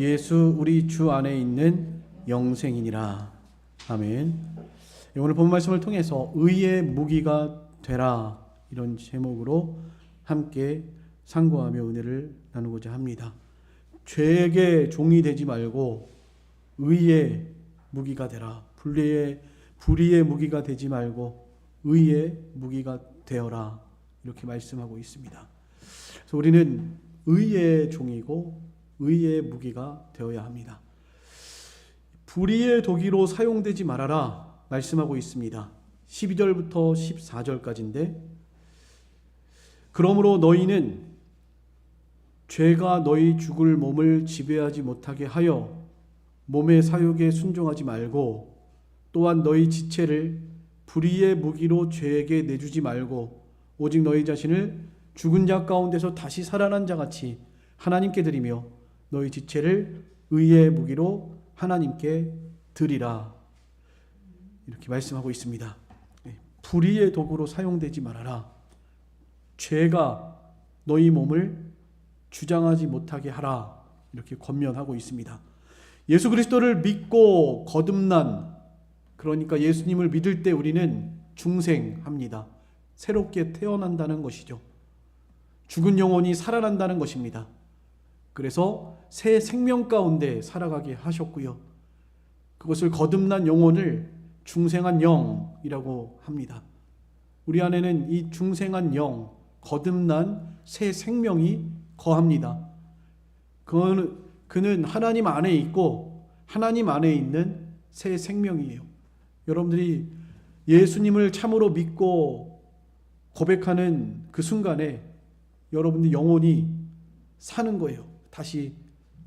예수 우리 주 안에 있는 영생이니라. 아멘. 오늘 본 말씀을 통해서 의의 무기가 되라, 이런 제목으로 함께 상고하며 은혜를 나누고자 합니다. 죄에게 종이 되지 말고 의의 무기가 되라. 불의의 무기가 되지 말고 의의 무기가 되어라, 이렇게 말씀하고 있습니다. 그래서 우리는 의의 종이고 의의 무기가 되어야 합니다. 불의의 도기로 사용되지 말아라 말씀하고 있습니다. 12절부터 14절까지인데, 그러므로 너희는 죄가 너희 죽을 몸을 지배하지 못하게 하여 몸의 사욕에 순종하지 말고, 또한 너희 지체를 불의의 무기로 죄에게 내주지 말고, 오직 너희 자신을 죽은 자 가운데서 다시 살아난 자 같이 하나님께 드리며 너희 지체를 의의 무기로 하나님께 드리라, 이렇게 말씀하고 있습니다. 불의의 도구로 사용되지 말아라. 죄가 너희 몸을 주장하지 못하게 하라, 이렇게 권면하고 있습니다. 예수 그리스도를 믿고 거듭난, 그러니까 예수님을 믿을 때 우리는 중생합니다. 새롭게 태어난다는 것이죠. 죽은 영혼이 살아난다는 것입니다. 그래서 새 생명 가운데 살아가게 하셨고요. 그것을 거듭난 영혼을 중생한 영이라고 합니다. 우리 안에는 이 중생한 영, 거듭난 새 생명이 거합니다. 그는 하나님 안에 있고 하나님 안에 있는 새 생명이에요. 여러분들이 예수님을 참으로 믿고 고백하는 그 순간에 여러분들 영혼이 사는 거예요. 다시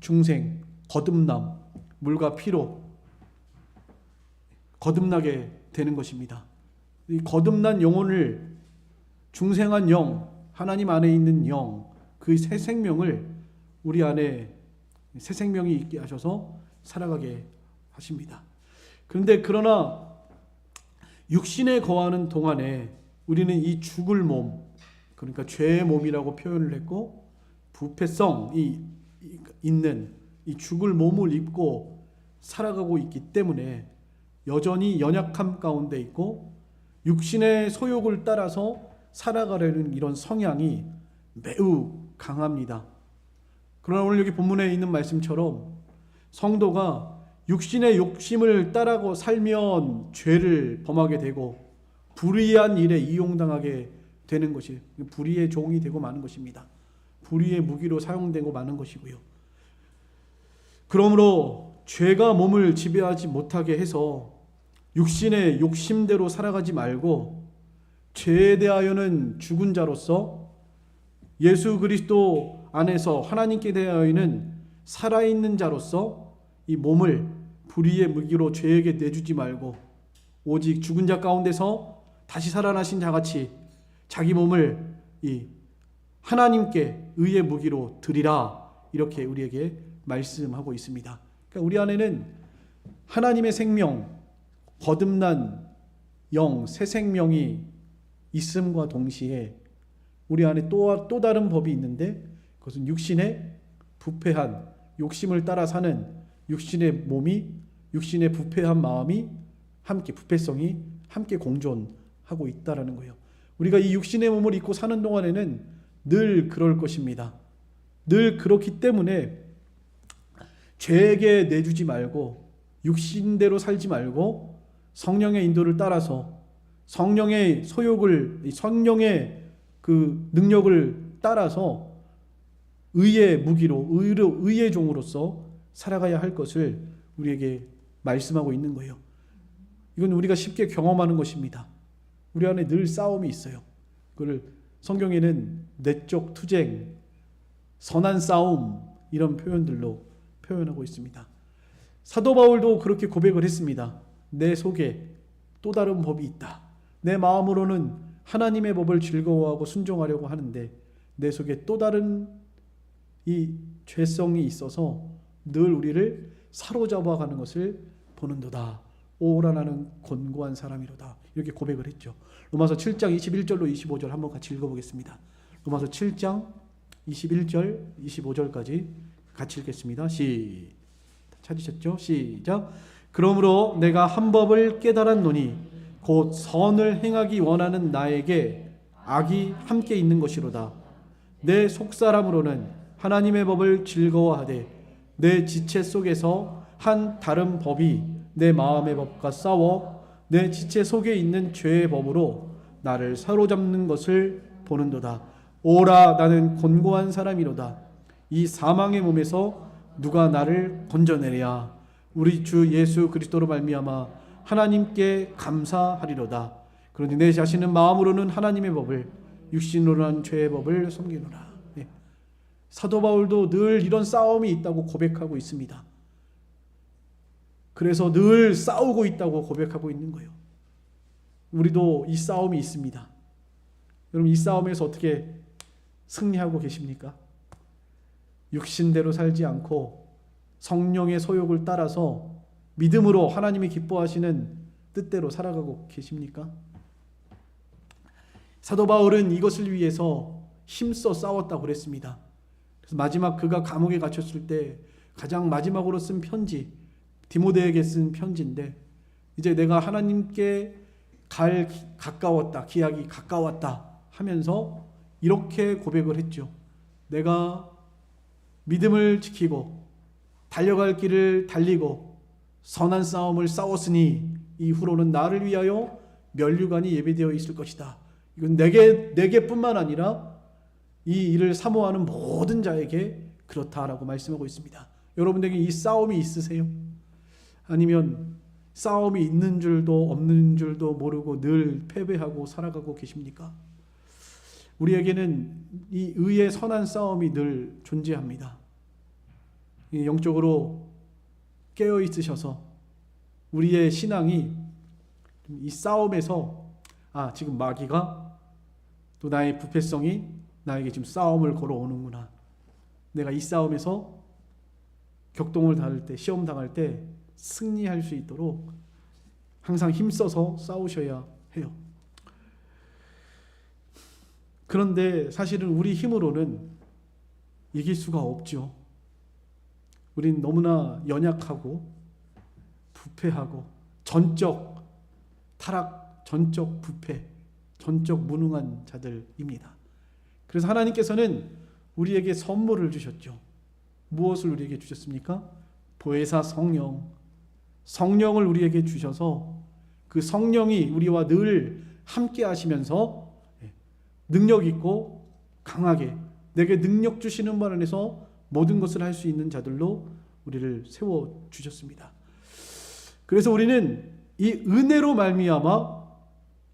중생, 거듭남, 물과 피로 거듭나게 되는 것입니다. 이 거듭난 영혼을, 중생한 영, 하나님 안에 있는 영, 그 새 생명을 우리 안에 새 생명이 있게 하셔서 살아가게 하십니다. 그러나 육신에 거하는 동안에 우리는 이 죽을 몸, 그러니까 죄의 몸이라고 표현을 했고, 부패성이 있는 이 죽을 몸을 입고 살아가고 있기 때문에 여전히 연약함 가운데 있고 육신의 소욕을 따라서 살아가려는 이런 성향이 매우 강합니다. 그러나 오늘 여기 본문에 있는 말씀처럼 성도가 육신의 욕심을 따라고 살면 죄를 범하게 되고 불의한 일에 이용당하게 되는 것이, 불의의 종이 되고 마는 것입니다. 불의의 무기로 사용되고 마는 것이고요. 그러므로 죄가 몸을 지배하지 못하게 해서 육신의 욕심대로 살아가지 말고 죄에 대하여는 죽은 자로서 예수 그리스도 안에서 하나님께 대하여는 살아있는 자로서 이 몸을 불의의 무기로 죄에게 내주지 말고 오직 죽은 자 가운데서 다시 살아나신 자같이 자기 몸을 이 하나님께 의의 무기로 드리라, 이렇게 우리에게 말씀하고 있습니다. 그러니까 우리 안에는 하나님의 생명, 거듭난 영, 새 생명이 있음과 동시에 우리 안에 또 다른 법이 있는데, 그것은 육신의 부패한 욕심을 따라 사는 육신의 몸이, 육신의 부패한 마음이 함께, 부패성이 함께 공존하고 있다라는 거예요. 우리가 이 육신의 몸을 입고 사는 동안에는 늘 그럴 것입니다. 늘 그렇기 때문에 죄에게 내주지 말고 육신대로 살지 말고 성령의 인도를 따라서 성령의 소욕을, 성령의 그 능력을 따라서 의의 무기로, 의의 종으로서 살아가야 할 것을 우리에게 말씀하고 있는 거예요. 이건 우리가 쉽게 경험하는 것입니다. 우리 안에 늘 싸움이 있어요. 그걸 성경에는 내적 투쟁, 선한 싸움, 이런 표현들로 표현하고 있습니다. 사도 바울도 그렇게 고백을 했습니다. 내 속에 또 다른 법이 있다. 내 마음으로는 하나님의 법을 즐거워하고 순종하려고 하는데 내 속에 또 다른 이 죄성이 있어서 늘 우리를 사로잡아가는 것을 보는도다. 오라 나는 곤고한 사람이로다, 이렇게 고백을 했죠. 로마서 7장 21절로 25절 한번 같이 읽어보겠습니다. 로마서 7장 21절 25절까지 같이 읽겠습니다. 찾으셨죠? 시작. 그러므로 내가 한 법을 깨달았노니 곧 선을 행하기 원하는 나에게 악이 함께 있는 것이로다. 내 속사람으로는 하나님의 법을 즐거워하되 내 지체 속에서 한 다른 법이 내 마음의 법과 싸워 내 지체 속에 있는 죄의 법으로 나를 사로잡는 것을 보는도다. 오라, 나는 곤고한 사람이로다. 이 사망의 몸에서 누가 나를 건져내랴. 우리 주 예수 그리스도로 말미암아 하나님께 감사하리로다. 그러니 내 자신은 마음으로는 하나님의 법을, 육신으로는 죄의 법을 섬기노라. 네. 사도 바울도 늘 이런 싸움이 있다고 고백하고 있습니다. 그래서 늘 싸우고 있다고 고백하고 있는 거예요. 우리도 이 싸움이 있습니다. 여러분, 이 싸움에서 어떻게 승리하고 계십니까? 육신대로 살지 않고 성령의 소욕을 따라서 믿음으로 하나님이 기뻐하시는 뜻대로 살아가고 계십니까? 사도 바울은 이것을 위해서 힘써 싸웠다고 그랬습니다. 그래서 마지막 그가 감옥에 갇혔을 때 가장 마지막으로 쓴 편지, 디모데에게 쓴 편지인데, 이제 내가 하나님께 가까웠다, 기약이 가까웠다 하면서 이렇게 고백을 했죠. 내가 믿음을 지키고 달려갈 길을 달리고 선한 싸움을 싸웠으니 이후로는 나를 위하여 면류관이 예비되어 있을 것이다. 이건 내게뿐만 아니라 이 일을 사모하는 모든 자에게 그렇다라고 말씀하고 있습니다. 여러분에게 이 싸움이 있으세요? 아니면 싸움이 있는 줄도 없는 줄도 모르고 늘 패배하고 살아가고 계십니까? 우리에게는 이 의의 선한 싸움이 늘 존재합니다. 영적으로 깨어 있으셔서 우리의 신앙이 이 싸움에서 지금 마귀가 또 나의 부패성이 나에게 지금 싸움을 걸어오는구나. 내가 이 싸움에서 격동을 당할 때, 시험 당할 때 승리할 수 있도록 항상 힘써서 싸우셔야 해요. 그런데 사실은 우리 힘으로는 이길 수가 없죠. 우린 너무나 연약하고 부패하고 전적 타락, 전적 부패, 전적 무능한 자들입니다. 그래서 하나님께서는 우리에게 선물을 주셨죠. 무엇을 우리에게 주셨습니까? 보혜사 성령을 우리에게 주셔서 그 성령이 우리와 늘 함께 하시면서 능력 있고 강하게 내게 능력 주시는 분 안에서 모든 것을 할 수 있는 자들로 우리를 세워 주셨습니다. 그래서 우리는 이 은혜로 말미암아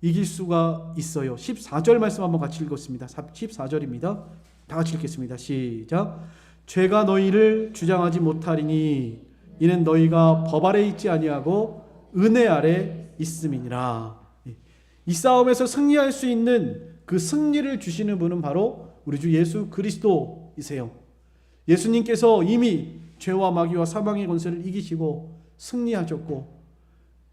이길 수가 있어요. 14절 말씀 한번 같이 읽었습니다. 14절입니다. 다 같이 읽겠습니다. 시작. 죄가 너희를 주장하지 못하리니 이는 너희가 법 아래 있지 아니하고 은혜 아래 있음이니라. 이 싸움에서 승리할 수 있는 그 승리를 주시는 분은 바로 우리 주 예수 그리스도이세요. 예수님께서 이미 죄와 마귀와 사망의 권세를 이기시고 승리하셨고,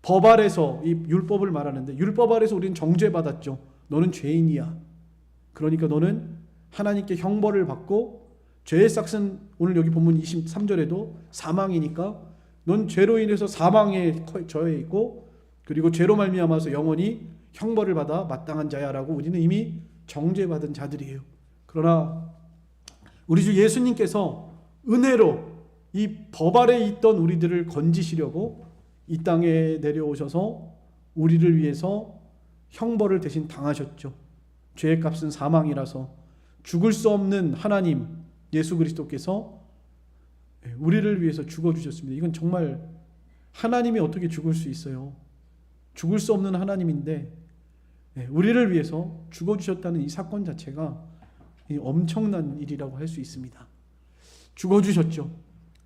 법 아래서, 이 율법을 말하는데 율법 아래서 우리는 정죄받았죠. 너는 죄인이야. 그러니까 너는 하나님께 형벌을 받고, 죄의 삭은 오늘 여기 본문 23절에도 사망이니까 넌 죄로 인해서 사망에 처해 있고, 그리고 죄로 말미암아서 영원히 형벌을 받아 마땅한 자야라고 우리는 이미 정죄받은 자들이에요. 그러나 우리 주 예수님께서 은혜로 이 법 아래 있던 우리들을 건지시려고 이 땅에 내려오셔서 우리를 위해서 형벌을 대신 당하셨죠. 죄의 값은 사망이라서 죽을 수 없는 하나님 예수 그리스도께서 우리를 위해서 죽어주셨습니다. 이건 정말 하나님이 어떻게 죽을 수 있어요? 죽을 수 없는 하나님인데 우리를 위해서 죽어주셨다는 이 사건 자체가 엄청난 일이라고 할 수 있습니다. 죽어주셨죠.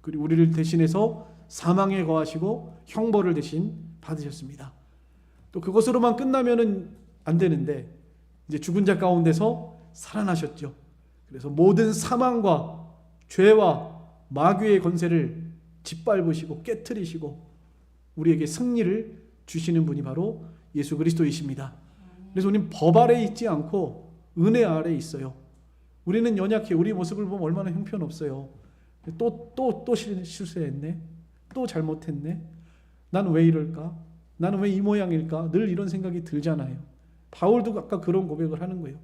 그리고 우리를 대신해서 사망에 거하시고 형벌을 대신 받으셨습니다. 또 그것으로만 끝나면은 안 되는데 이제 죽은 자 가운데서 살아나셨죠. 그래서 모든 사망과 죄와 마귀의 권세를 짓밟으시고 깨트리시고 우리에게 승리를 주시는 분이 바로 예수 그리스도이십니다. 그래서 우리는 법 아래 있지 않고 은혜 아래 있어요. 우리는 연약해. 우리 모습을 보면 얼마나 형편없어요. 또 실수했네. 또 잘못했네. 나는 왜 이럴까? 나는 왜 이 모양일까? 늘 이런 생각이 들잖아요. 바울도 아까 그런 고백을 하는 거예요.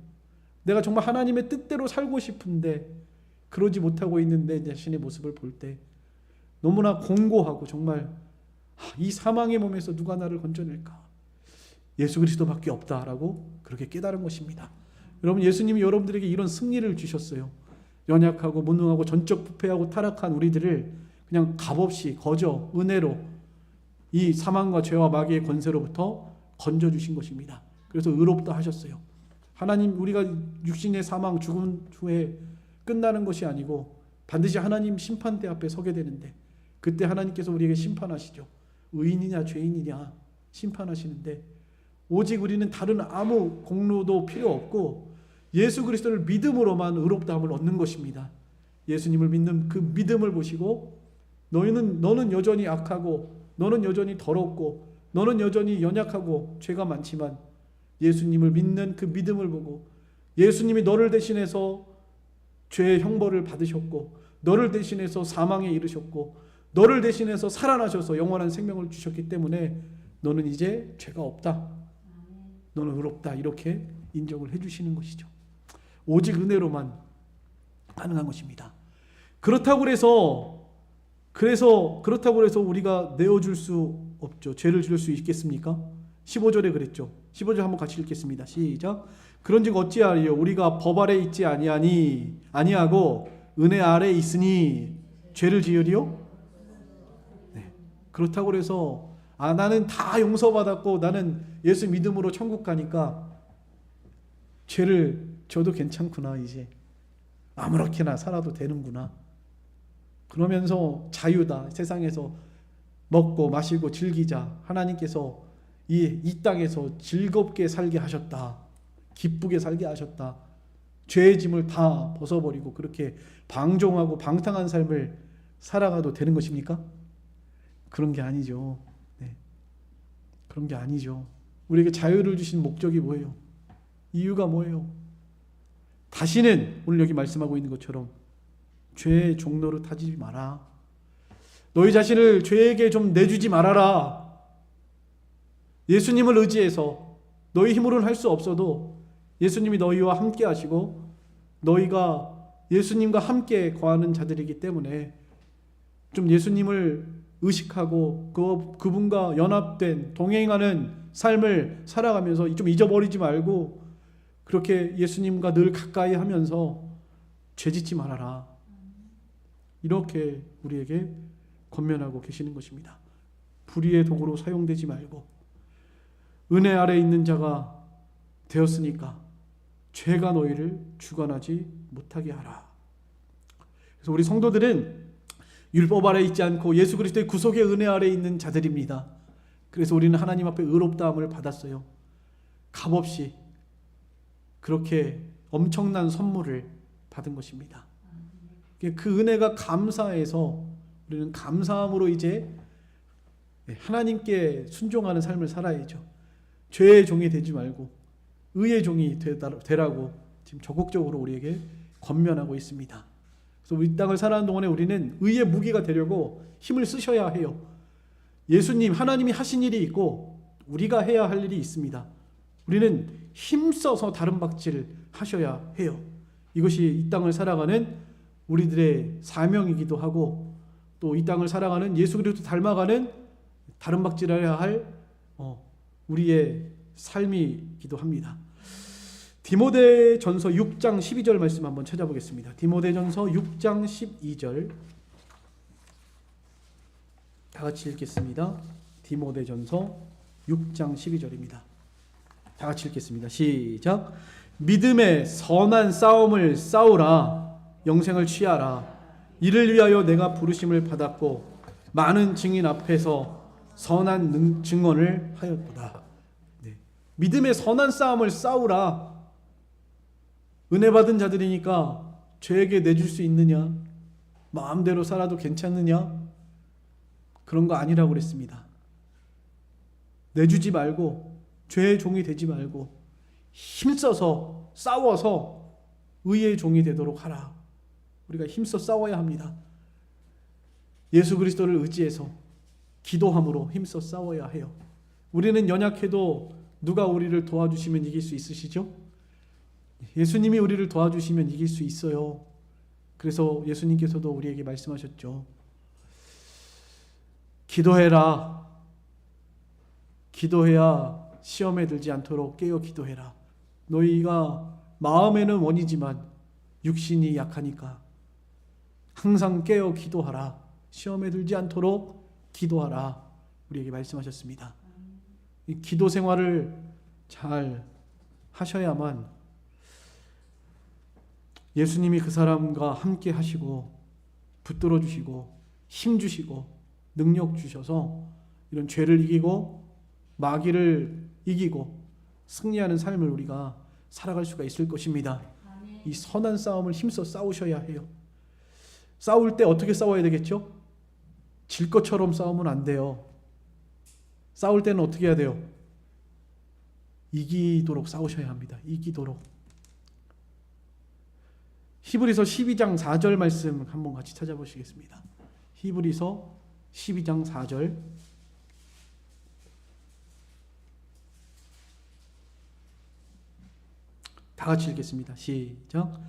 내가 정말 하나님의 뜻대로 살고 싶은데 그러지 못하고 있는 내 자신의 모습을 볼 때 너무나 공고하고 정말 이 사망의 몸에서 누가 나를 건져낼까? 예수 그리스도밖에 없다라고 그렇게 깨달은 것입니다. 여러분, 예수님이 여러분들에게 이런 승리를 주셨어요. 연약하고 무능하고 전적 부패하고 타락한 우리들을 그냥 값없이 거저 은혜로 이 사망과 죄와 마귀의 권세로부터 건져주신 것입니다. 그래서 의롭다 하셨어요. 하나님, 우리가 육신의 사망 죽음 후에 끝나는 것이 아니고 반드시 하나님 심판대 앞에 서게 되는데 그때 하나님께서 우리에게 심판하시죠. 의인이냐 죄인이냐 심판하시는데 오직 우리는 다른 아무 공로도 필요 없고 예수 그리스도를 믿음으로만 의롭다함을 얻는 것입니다. 예수님을 믿는 그 믿음을 보시고 너는 여전히 악하고 너는 여전히 더럽고 너는 여전히 연약하고 죄가 많지만 예수님을 믿는 그 믿음을 보고 예수님이 너를 대신해서 죄의 형벌을 받으셨고 너를 대신해서 사망에 이르셨고 너를 대신해서 살아나셔서 영원한 생명을 주셨기 때문에 너는 이제 죄가 없다. 너는 의롭다. 이렇게 인정을 해주시는 것이죠. 오직 은혜로만 가능한 것입니다. 그렇다고 해서 우리가 내어줄 수 없죠. 죄를 지을 수 있겠습니까? 15절에 그랬죠. 15절 한번 같이 읽겠습니다. 시작. 그런즉 어찌하리요? 우리가 법 아래 있지 아니하고 은혜 아래 있으니 죄를 지으리요? 네. 그렇다고 해서 나는 다 용서받았고 나는 예수 믿음으로 천국 가니까 죄를 져도 괜찮구나. 이제 아무렇게나 살아도 되는구나. 그러면서 자유다. 세상에서 먹고 마시고 즐기자. 하나님께서 이 땅에서 즐겁게 살게 하셨다. 기쁘게 살게 하셨다. 죄의 짐을 다 벗어버리고 그렇게 방종하고 방탕한 삶을 살아가도 되는 것입니까? 그런 게 아니죠. 네. 그런 게 아니죠. 우리에게 자유를 주신 목적이 뭐예요? 이유가 뭐예요? 다시는 오늘 여기 말씀하고 있는 것처럼 죄의 종로로 타지 마라. 너희 자신을 죄에게 좀 내주지 말아라. 예수님을 의지해서 너희 힘으로는 할 수 없어도 예수님이 너희와 함께 하시고 너희가 예수님과 함께 거하는 자들이기 때문에 좀 예수님을 의식하고 그분과 연합된 동행하는 삶을 살아가면서 좀 잊어버리지 말고 그렇게 예수님과 늘 가까이 하면서 죄짓지 말아라. 이렇게 우리에게 권면하고 계시는 것입니다. 불의의 도구로 사용되지 말고 은혜 아래 있는 자가 되었으니까 죄가 너희를 주관하지 못하게 하라. 그래서 우리 성도들은 율법 아래 있지 않고 예수 그리스도의 구속의 은혜 아래 있는 자들입니다. 그래서 우리는 하나님 앞에 의롭다함을 받았어요. 값없이 그렇게 엄청난 선물을 받은 것입니다. 그 은혜가 감사해서 우리는 감사함으로 이제 하나님께 순종하는 삶을 살아야죠. 죄의 종이 되지 말고 의의 종이 되라고 지금 적극적으로 우리에게 권면하고 있습니다. 그래서 이 땅을 살아가는 동안에 우리는 의의 무기가 되려고 힘을 쓰셔야 해요. 예수님, 하나님이 하신 일이 있고 우리가 해야 할 일이 있습니다. 우리는 힘써서 다른 박질을 하셔야 해요. 이것이 이 땅을 살아가는 우리들의 사명이기도 하고 또 이 땅을 살아가는 예수 그리스도 닮아가는 다른 박질을 해야 할 우리의 삶이기도 합니다. 디모데전서 6장 12절 말씀 한번 찾아보겠습니다. 디모데전서 6장 12절 다 같이 읽겠습니다. 디모데전서 6장 12절입니다. 다 같이 읽겠습니다. 시작. 믿음의 선한 싸움을 싸우라. 영생을 취하라. 이를 위하여 내가 부르심을 받았고 많은 증인 앞에서 선한 증언을 하였도다. 네. 믿음의 선한 싸움을 싸우라. 은혜 받은 자들이니까 죄에게 내줄 수 있느냐? 마음대로 살아도 괜찮느냐? 그런 거 아니라고 그랬습니다. 내주지 말고 죄의 종이 되지 말고 힘써서 싸워서 의의 종이 되도록 하라. 우리가 힘써 싸워야 합니다. 예수 그리스도를 의지해서 기도함으로 힘써 싸워야 해요. 우리는 연약해도 누가 우리를 도와주시면 이길 수 있으시죠? 예수님이 우리를 도와주시면 이길 수 있어요. 그래서 예수님께서도 우리에게 말씀하셨죠. 기도해라. 기도해야 시험에 들지 않도록 깨어 기도해라. 너희가 마음에는 원이지만 육신이 약하니까 항상 깨어 기도하라. 시험에 들지 않도록 기도하라. 우리에게 말씀하셨습니다. 이 기도 생활을 잘 하셔야만 예수님이 그 사람과 함께 하시고 붙들어 주시고 힘 주시고 능력 주셔서 이런 죄를 이기고 마귀를 이기고 승리하는 삶을 우리가 살아갈 수가 있을 것입니다. 이 선한 싸움을 힘써 싸우셔야 해요. 싸울 때 어떻게 싸워야 되겠죠? 질 것처럼 싸우면 안 돼요. 싸울 때는 어떻게 해야 돼요? 이기도록 싸우셔야 합니다. 이기도록. 히브리서 12장 4절 말씀 한번 같이 찾아보시겠습니다. 히브리서 12장 4절. 다 같이 읽겠습니다. 시작.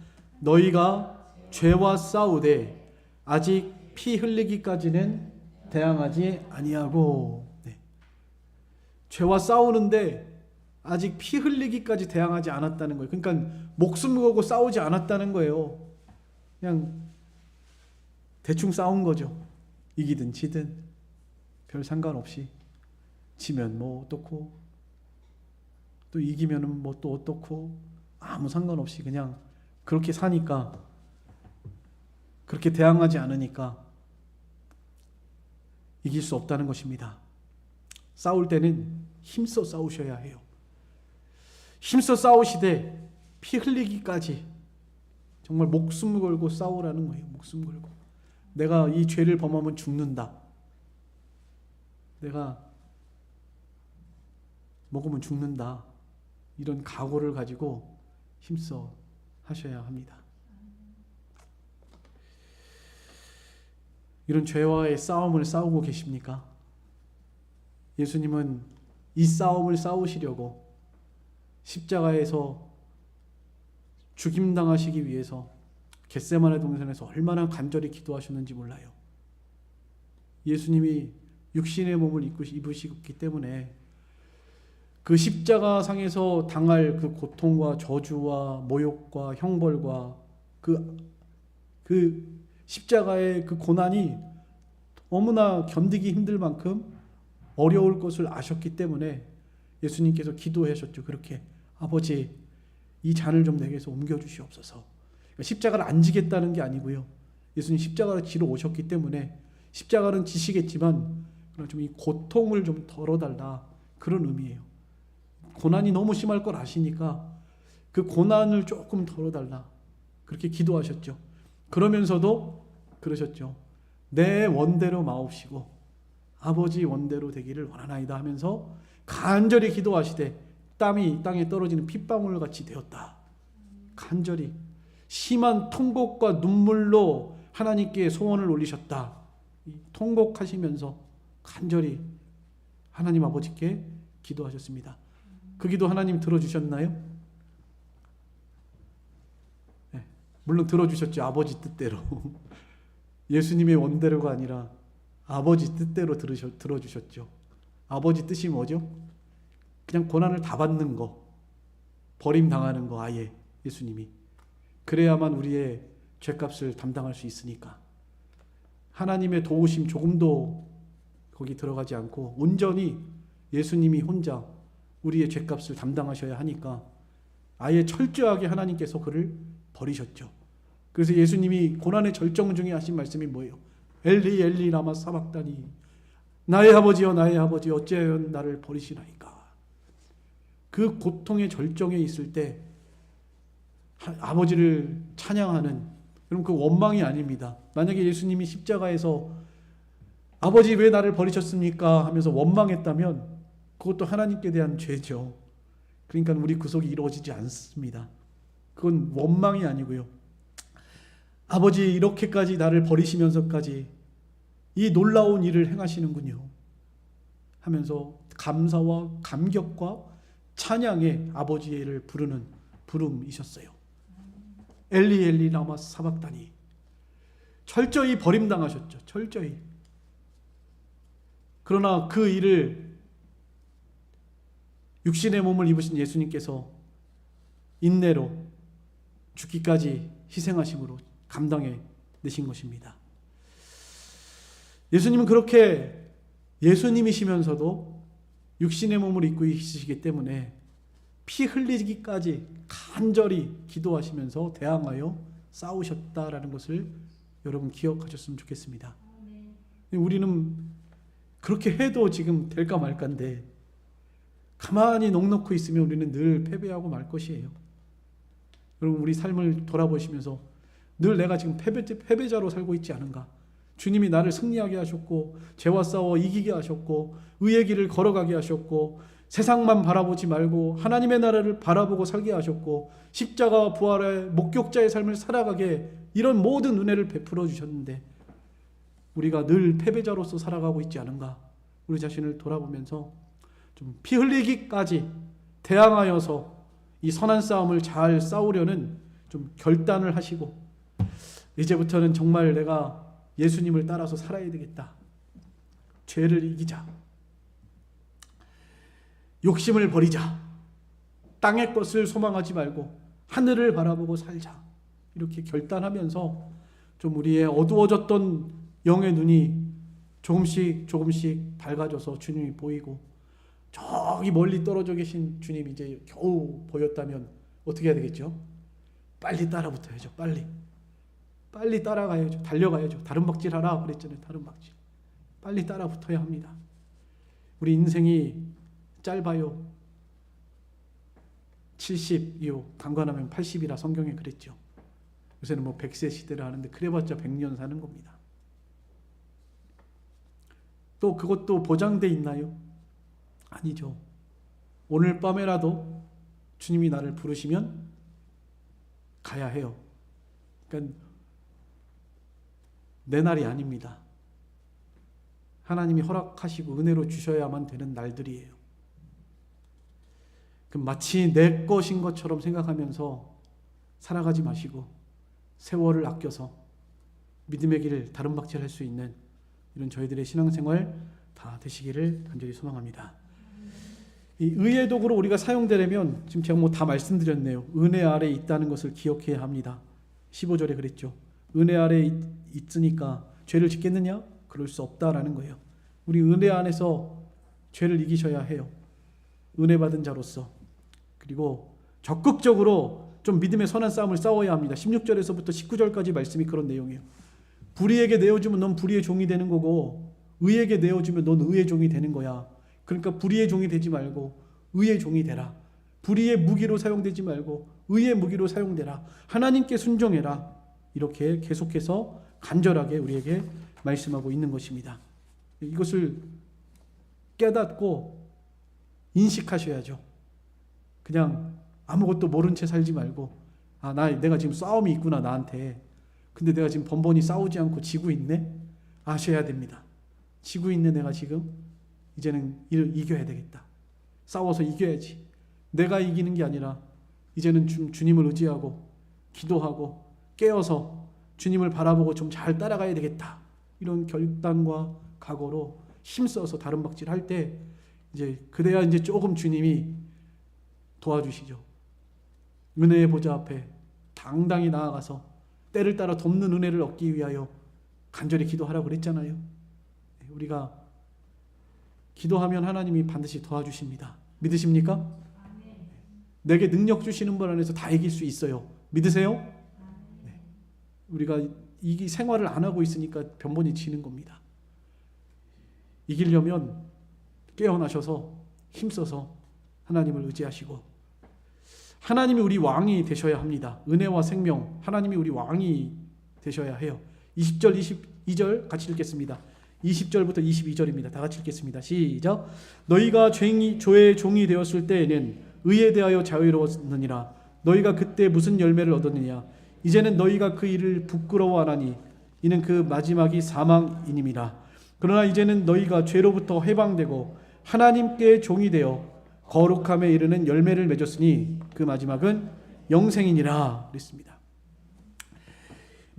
너희가 죄와 싸우되 아직 피 흘리기까지는 대항하지 아니하고. 네. 죄와 싸우는데 아직 피 흘리기까지 대항하지 않았다는 거예요. 그러니까 목숨 걸고 싸우지 않았다는 거예요. 그냥 대충 싸운 거죠. 이기든 지든 별 상관없이. 지면 뭐 어떻고 또 이기면은 뭐 또 어떻고 아무 상관없이 그냥 그렇게 사니까, 그렇게 대항하지 않으니까 이길 수 없다는 것입니다. 싸울 때는 힘써 싸우셔야 해요. 힘써 싸우시되 피 흘리기까지 정말 목숨 걸고 싸우라는 거예요. 목숨 걸고. 내가 이 죄를 범하면 죽는다. 내가 먹으면 죽는다. 이런 각오를 가지고 힘써 하셔야 합니다. 이런 죄와의 싸움을 싸우고 계십니까? 예수님은 이 싸움을 싸우시려고 십자가에서 죽임당하시기 위해서 겟세마네 동산에서 얼마나 간절히 기도하셨는지 몰라요. 예수님이 육신의 몸을 입으시기 때문에 그 십자가 상에서 당할 그 고통과 저주와 모욕과 형벌과 그 십자가의 그 고난이 너무나 견디기 힘들 만큼 어려울 것을 아셨기 때문에 예수님께서 기도하셨죠. 그렇게 아버지 이 잔을 좀 내게서 옮겨주시옵소서. 그러니까 십자가를 안 지겠다는 게 아니고요. 예수님 십자가를 지러 오셨기 때문에 십자가는 지시겠지만 좀 이 고통을 좀 덜어달라, 그런 의미예요. 고난이 너무 심할 걸 아시니까 그 고난을 조금 덜어달라, 그렇게 기도하셨죠. 그러면서도 그러셨죠. 내 원대로 마옵시고 아버지 원대로 되기를 원하나이다 하면서 간절히 기도하시되 땀이 땅에 떨어지는 핏방울 같이 되었다. 간절히 심한 통곡과 눈물로 하나님께 소원을 올리셨다. 통곡하시면서 간절히 하나님 아버지께 기도하셨습니다. 그 기도 하나님 들어주셨나요? 네, 물론 들어주셨죠. 아버지 뜻대로. 예수님의 원대로가 아니라 아버지 뜻대로 들어주셨죠. 아버지 뜻이 뭐죠? 그냥 고난을 다 받는 거, 버림당하는 거, 아예 예수님이. 그래야만 우리의 죄값을 담당할 수 있으니까. 하나님의 도우심 조금도 거기 들어가지 않고 온전히 예수님이 혼자 우리의 죄값을 담당하셔야 하니까 아예 철저하게 하나님께서 그를 버리셨죠. 그래서 예수님이 고난의 절정 중에 하신 말씀이 뭐예요? 엘리 엘리 라마 사박다니, 나의 아버지여 나의 아버지 어찌하여 나를 버리시나이까. 그 고통의 절정에 있을 때 아버지를 찬양하는, 그럼 그 원망이 아닙니다. 만약에 예수님이 십자가에서 아버지 왜 나를 버리셨습니까 하면서 원망했다면 그것도 하나님께 대한 죄죠. 그러니까 우리 구속이 이루어지지 않습니다. 그건 원망이 아니고요. 아버지 이렇게까지 나를 버리시면서까지 이 놀라운 일을 행하시는군요 하면서 감사와 감격과 찬양의 아버지를 부르는 부름이셨어요. 엘리 엘리 라마 사박다니. 철저히 버림당하셨죠. 철저히. 그러나 그 일을 육신의 몸을 입으신 예수님께서 인내로 죽기까지 희생하심으로 감당해 내신 것입니다. 예수님은 그렇게 예수님이시면서도 육신의 몸을 입고 있으시기 때문에 피 흘리기까지 간절히 기도하시면서 대항하여 싸우셨다라는 것을 여러분 기억하셨으면 좋겠습니다. 우리는 그렇게 해도 지금 될까 말까인데 가만히 넋놓고 있으면 우리는 늘 패배하고 말 것이에요. 여러분 우리 삶을 돌아보시면서 늘 내가 지금 패배자로 살고 있지 않은가? 주님이 나를 승리하게 하셨고 죄와 싸워 이기게 하셨고 의의 길을 걸어가게 하셨고 세상만 바라보지 말고 하나님의 나라를 바라보고 살게 하셨고 십자가와 부활의 목격자의 삶을 살아가게 이런 모든 은혜를 베풀어 주셨는데 우리가 늘 패배자로서 살아가고 있지 않은가? 우리 자신을 돌아보면서 좀 피 흘리기까지 대항하여서 이 선한 싸움을 잘 싸우려는 좀 결단을 하시고 이제부터는 정말 내가 예수님을 따라서 살아야 되겠다. 죄를 이기자. 욕심을 버리자. 땅의 것을 소망하지 말고 하늘을 바라보고 살자. 이렇게 결단하면서 좀 우리의 어두워졌던 영의 눈이 조금씩 밝아져서 주님이 보이고 저기 멀리 떨어져 계신 주님이 이제 겨우 보였다면 어떻게 해야 되겠죠? 빨리 따라붙어야죠. 빨리 따라가야죠. 달려가야죠. 다른박질 하라 그랬잖아요. 다른박질. 빨리 따라붙어야 합니다. 우리 인생이 짧아요. 70이요. 강건하면 80이라 성경에 그랬죠. 요새는 뭐 100세 시대를 하는데 그래봤자 100년 사는 겁니다. 또 그것도 보장돼 있나요? 아니죠. 오늘 밤에라도 주님이 나를 부르시면 가야 해요. 그러니까 내 날이 아닙니다. 하나님이 허락하시고 은혜로 주셔야만 되는 날들이에요. 마치 내 것인 것처럼 생각하면서 살아가지 마시고 세월을 아껴서 믿음의 길을 다른박질할 수 있는 이런 저희들의 신앙생활 다 되시기를 간절히 소망합니다. 이 의의 도구로 우리가 사용되려면 지금 제가 뭐 다 말씀드렸네요. 은혜 아래 있다는 것을 기억해야 합니다. 15절에 그랬죠. 은혜 아래 있으니까 죄를 짓겠느냐? 그럴 수 없다라는 거예요. 우리 은혜 안에서 죄를 이기셔야 해요. 은혜 받은 자로서. 그리고 적극적으로 좀 믿음의 선한 싸움을 싸워야 합니다. 16절에서부터 19절까지 말씀이 그런 내용이에요. 불의에게 내어주면 넌 불의의 종이 되는 거고 의에게 내어주면 넌 의의 종이 되는 거야. 그러니까 불의의 종이 되지 말고 의의 종이 되라. 불의의 무기로 사용되지 말고 의의 무기로 사용되라. 하나님께 순종해라. 이렇게 계속해서 간절하게 우리에게 말씀하고 있는 것입니다. 이것을 깨닫고 인식하셔야죠. 그냥 아무것도 모른 채 살지 말고 내가 지금 싸움이 있구나 나한테. 근데 내가 지금 번번이 싸우지 않고 지고 있네? 아셔야 됩니다. 지고 있네 내가 지금. 이제는 이겨야 되겠다. 싸워서 이겨야지. 내가 이기는 게 아니라 이제는 주님을 의지하고 기도하고 깨어서 주님을 바라보고 좀 잘 따라가야 되겠다. 이런 결단과 각오로 힘써서 다른박질 할 때 이제 그래야 이제 조금 주님이 도와주시죠. 은혜의 보좌 앞에 당당히 나아가서 때를 따라 돕는 은혜를 얻기 위하여 간절히 기도하라고 그랬잖아요. 우리가 기도하면 하나님이 반드시 도와주십니다. 믿으십니까? 내게 능력 주시는 분 안에서 다 이길 수 있어요. 믿으세요? 네. 우리가 이 생활을 안 하고 있으니까 변번이 지는 겁니다. 이기려면 깨어나셔서 힘써서 하나님을 의지하시고 하나님이 우리 왕이 되셔야 합니다. 은혜와 생명, 하나님이 우리 왕이 되셔야 해요. 20절, 22절 같이 읽겠습니다. 20절부터 22절입니다. 다 같이 읽겠습니다. 시작. 너희가 죄의 종이 되었을 때에는 의에 대하여 자유로웠느니라. 너희가 그때 무슨 열매를 얻었느냐. 이제는 너희가 그 일을 부끄러워하나니 이는 그 마지막이 사망이님이라. 그러나 이제는 너희가 죄로부터 해방되고 하나님께 종이 되어 거룩함에 이르는 열매를 맺었으니 그 마지막은 영생이니라 그랬습니다.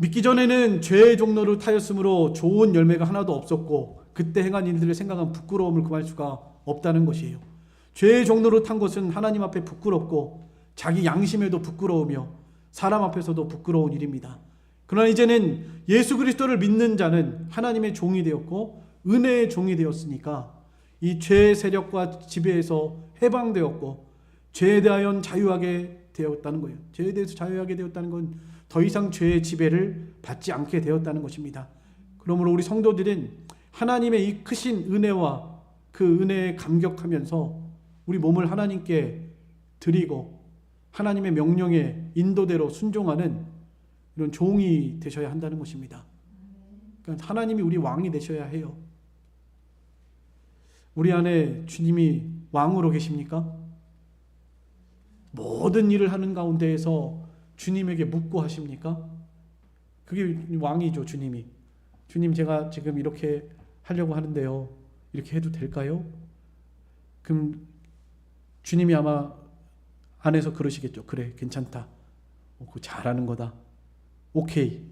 믿기 전에는 죄의 종로를 타였으므로 좋은 열매가 하나도 없었고 그때 행한 일들을 생각하면 부끄러움을 금할 수가 없다는 것이에요. 죄의 종로를 탄 것은 하나님 앞에 부끄럽고 자기 양심에도 부끄러우며 사람 앞에서도 부끄러운 일입니다. 그러나 이제는 예수 그리스도를 믿는 자는 하나님의 종이 되었고 은혜의 종이 되었으니까 이 죄의 세력과 지배에서 해방되었고 죄에 대하여 자유하게 되었다는 거예요. 죄에 대해서 자유하게 되었다는 건 더 이상 죄의 지배를 받지 않게 되었다는 것입니다. 그러므로 우리 성도들은 하나님의 이 크신 은혜와 그 은혜에 감격하면서 우리 몸을 하나님께 드리고 하나님의 명령에 인도대로 순종하는 이런 종이 되셔야 한다는 것입니다. 그러니까 하나님이 우리 왕이 되셔야 해요. 우리 안에 주님이 왕으로 계십니까? 모든 일을 하는 가운데에서 주님에게 묻고 하십니까? 그게 왕이죠, 주님이. 주님, 제가 지금 이렇게 하려고 하는데요. 이렇게 해도 될까요? 그럼 주님이 아마 안에서 그러시겠죠. 그래, 괜찮다. 그거 잘하는 거다. 오케이.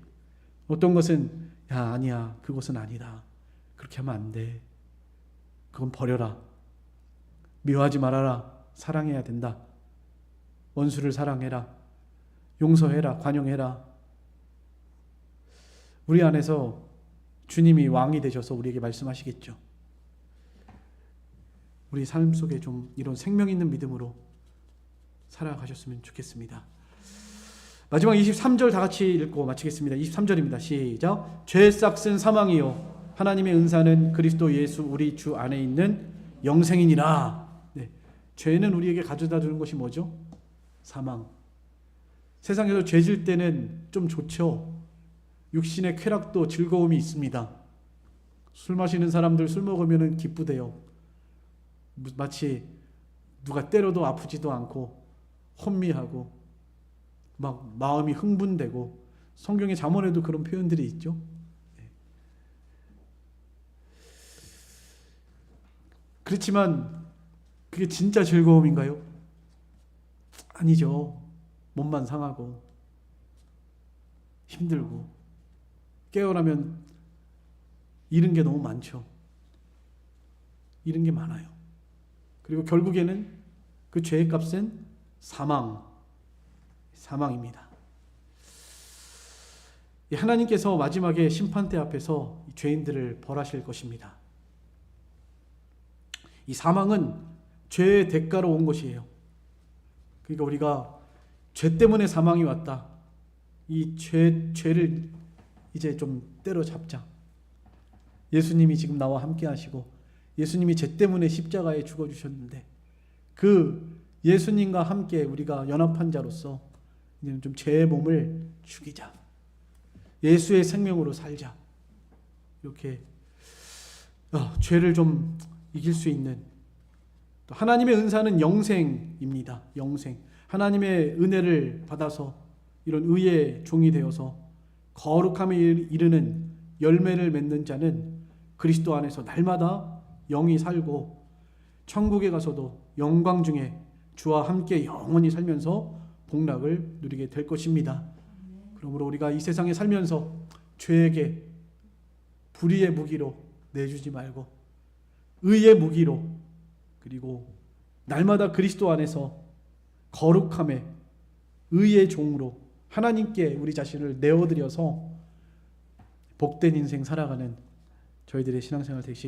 어떤 것은 야, 아니야. 그것은 아니다. 그렇게 하면 안 돼. 그건 버려라. 미워하지 말아라. 사랑해야 된다. 원수를 사랑해라. 용서해라. 관용해라. 우리 안에서 주님이 왕이 되셔서 우리에게 말씀하시겠죠. 우리 삶 속에 좀 이런 생명 있는 믿음으로 살아가셨으면 좋겠습니다. 마지막 23절 다 같이 읽고 마치겠습니다. 23절입니다. 시작. 죄 싹슨 사망이요 하나님의 은사는 그리스도 예수 우리 주 안에 있는 영생이니라. 네. 죄는 우리에게 가져다 주는 것이 뭐죠? 사망. 세상에서 죄질 때는 좀 좋죠. 육신의 쾌락도 즐거움이 있습니다. 술 마시는 사람들 술 먹으면 기쁘대요. 마치 누가 때려도 아프지도 않고 혼미하고 막 마음이 흥분되고 성경의 잠언에도 그런 표현들이 있죠. 그렇지만 그게 진짜 즐거움인가요? 아니죠. 몸만 상하고 힘들고 깨어나면 잃은 게 너무 많죠. 잃은 게 많아요. 그리고 결국에는 그 죄의 값은 사망입니다. 하나님께서 마지막에 심판대 앞에서 죄인들을 벌하실 것입니다. 이 사망은 죄의 대가로 온 것이에요. 그러니까 우리가 죄 때문에 사망이 왔다. 이 죄를 이제 좀 때려잡자. 예수님이 지금 나와 함께 하시고 예수님이 죄 때문에 십자가에 죽어주셨는데 그 예수님과 함께 우리가 연합한 자로서 이제는 좀 죄의 몸을 죽이자. 예수의 생명으로 살자. 이렇게 죄를 좀 이길 수 있는 또 하나님의 은사는 영생입니다. 영생. 하나님의 은혜를 받아서 이런 의의 종이 되어서 거룩함에 이르는 열매를 맺는 자는 그리스도 안에서 날마다 영이 살고 천국에 가서도 영광 중에 주와 함께 영원히 살면서 복락을 누리게 될 것입니다. 그러므로 우리가 이 세상에 살면서 죄에게 불의의 무기로 내주지 말고 의의 무기로 그리고 날마다 그리스도 안에서 거룩함에 의의 종으로 하나님께 우리 자신을 내어드려서 복된 인생 살아가는 저희들의 신앙생활 되시기